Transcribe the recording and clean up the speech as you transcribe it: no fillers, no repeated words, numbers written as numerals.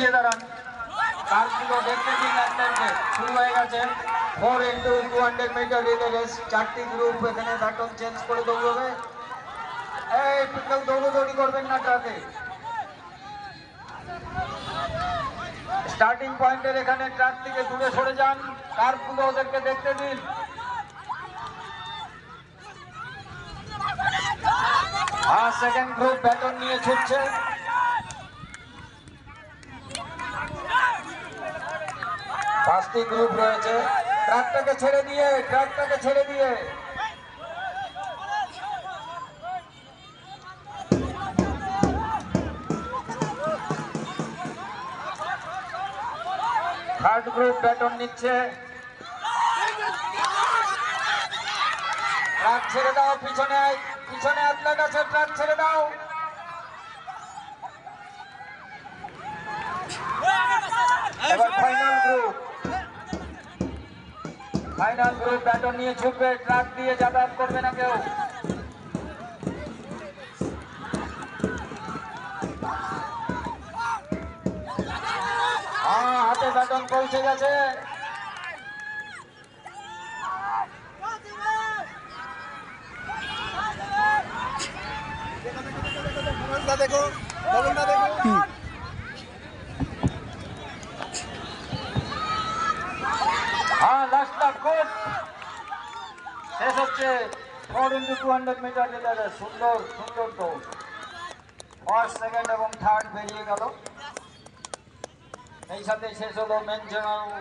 পিছিয়ে দাঁড়ান, কারগুলো দেখতে দিন। একটা শুরু হয়ে গেছে 4x200 মিটার রিলে রেস। 4টি গ্রুপ এখানে ব্যাটন চেঞ্জ করে দৌড়বে। এই কেউ দৌড়াদৌড়ি করবেন না ট্রাকে। স্টার্টিং পয়েন্টের এখানে ট্রাক থেকে দূরে সরে যান, কারগুলো ওদেরকে দেখতে দিন। সেকেন্ড গ্রুপ ব্যাটন নিয়ে ছুটছে। পাঁচটি গ্রুপ রয়েছে। ট্রাকটাকে ছেড়ে দিয়ে থার্ড গ্রুপ ব্যাটন নিচ্ছে। ট্রাক ছেড়ে দাও, পিছনে অ্যাথলেট আছে, ট্রাক ছেড়ে দাও। এবার ফাইনাল গ্রুপ ব্যাটন নিয়ে ছুটবে, ট্রাক দিয়ে যাতায়াত করবে না কেউ। হাতে ব্যাটন পৌঁছে গেছে। দেখো লাস্ট গুড শেষ হচ্ছে 4x200 মিটার রিলে। সুন্দর দৌড়। ফার্স্ট, সেকেন্ড এবং থার্ড বেরিয়ে গেল। এই সাথে শেষ হলো মেন জেনারেল